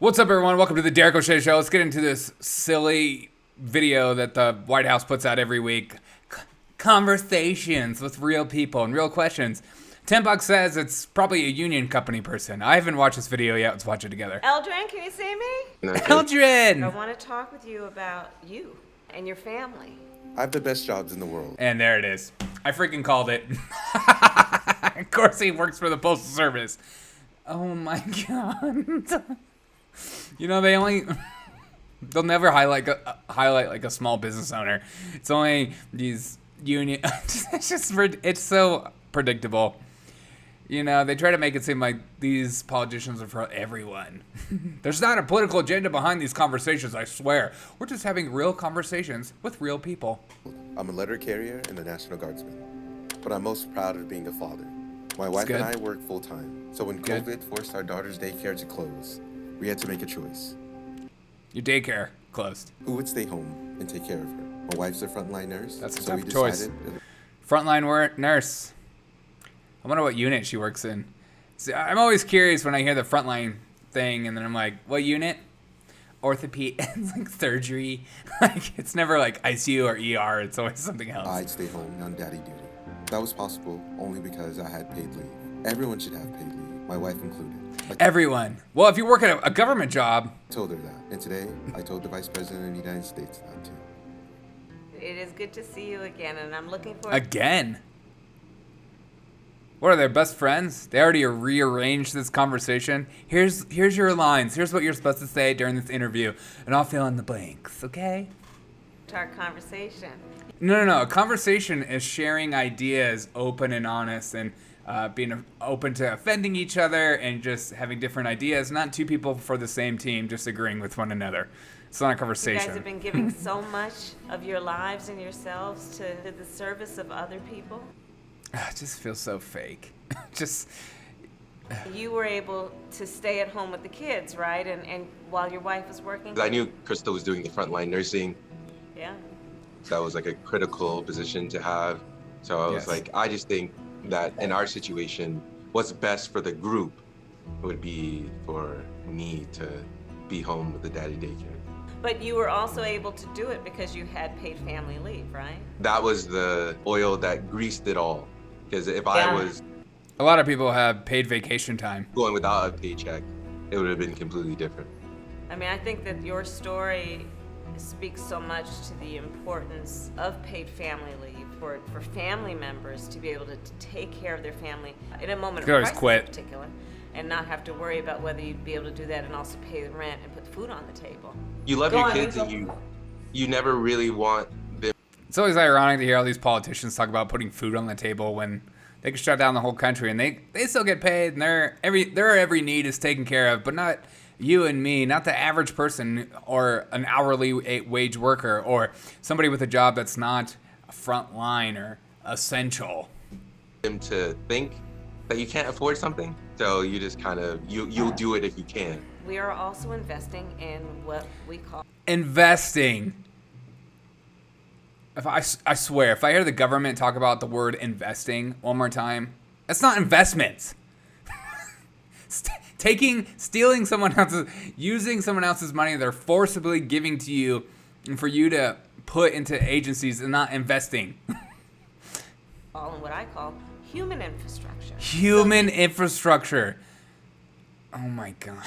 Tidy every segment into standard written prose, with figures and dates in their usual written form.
What's up, everyone? Welcome to the Derek O'Shea Show. Let's get into this silly video that the White House puts out every week. Conversations with real people and real questions. $10 says it's probably a union company person. I haven't watched this video yet. Let's watch it together. Eldrin, can you see me? Eldrin! I want to talk with you about you and your family. I have the best jobs in the world. And there it is. I freaking called it. Of course he works for the Postal Service. Oh my god. You know, they'll never highlight like a small business owner. It's only these union. It's so predictable. You know, they try to make it seem like these politicians are for everyone. There's not a political agenda behind these conversations, I swear. We're just having real conversations with real people. I'm a letter carrier and the National Guardsman, but I'm most proud of being a father. My wife and I work full time, so when COVID forced our daughter's daycare to close, we had to make a choice. Your daycare closed. Who would stay home and take care of her? My wife's a frontline nurse. That's a so tough choice. Frontline nurse. I wonder what unit she works in. See, I'm always curious when I hear the frontline thing, and then I'm like, what unit? It's like surgery. Like, it's never like ICU or ER. It's always something else. I'd stay home on daddy duty. That was possible only because I had paid leave. Everyone should have paid leave, my wife included. Everyone. Well, if you work at a government job. I told her that. And today, I told the Vice President of the United States that too. It is good to see you again, and I'm looking forward. Again? What are they, best friends? They already rearranged this conversation. Here's your lines. Here's what you're supposed to say during this interview, and I'll fill in the blanks, okay? To our conversation. No. A conversation is sharing ideas, open and honest, and being open to offending each other and just having different ideas. Not two people for the same team just agreeing with one another. It's not a conversation. You guys have been giving so much of your lives and yourselves to the service of other people. It just feels so fake. You were able to stay at home with the kids, right? And while your wife was working? I knew Crystal was doing the frontline nursing. Yeah. So that was like a critical position to have. So I was like, I just think that in our situation, what's best for the group would be for me to be home with the daddy daycare. But you were also able to do it because you had paid family leave, right? That was the oil that greased it all. Because if I was a lot of people have paid vacation time. Going without a paycheck, it would have been completely different. I mean, I think that your story speaks so much to the importance of paid family leave for family members to be able to take care of their family in a moment of crisis in particular, and not have to worry about whether you'd be able to do that and also pay the rent and put food on the table. You love your kids and you never really want them. It's always ironic to hear all these politicians talk about putting food on the table when they can shut down the whole country and they still get paid and their every need is taken care of, but not you and me, not the average person or an hourly wage worker or somebody with a job that's not a front line or essential. Them to think that you can't afford something, so you just kind of you'll do it if you can. We are also investing in what we call investing. I swear, if I hear the government talk about the word investing one more time, that's not investments. Stealing someone else's, using someone else's money they're forcibly giving to you and for you to put into agencies and not investing. All in what I call human infrastructure. Human infrastructure. Oh my God.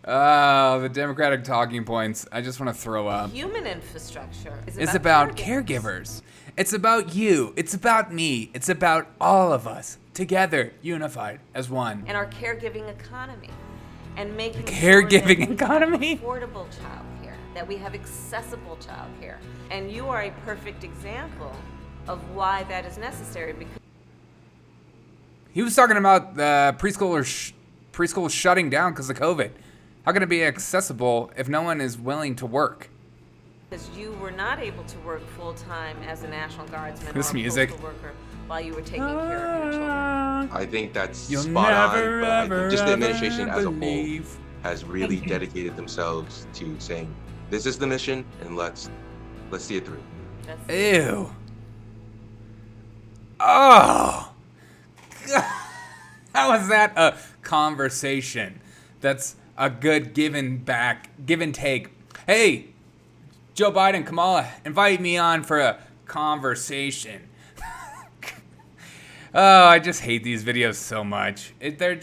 Oh, the Democratic talking points. I just want to throw up. Human infrastructure is about caregivers. It's about you. It's about me. It's about all of us together, unified as one. And our caregiving economy, and making economy, affordable childcare, that we have accessible childcare, and you are a perfect example of why that is necessary. Because he was talking about the preschool shutting down because of COVID. How can it be accessible if no one is willing to work? Because you were not able to work full-time as a National Guardsman or a postal worker while you were taking care of your children. I think that's spot on, but I think just the administration as a whole has really dedicated themselves to saying, this is the mission, and let's see it through. Ew. Oh. How is that a conversation? That's a good give and take. Hey, Joe Biden, Kamala, invite me on for a conversation. Oh, I just hate these videos so much. They're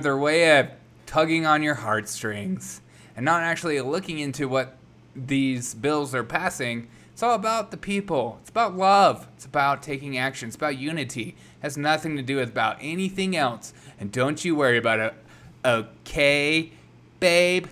their way of tugging on your heartstrings and not actually looking into what these bills are passing. It's all about the people. It's about love. It's about taking action. It's about unity. It has nothing to do with about anything else. And don't you worry about it. Okay, babe?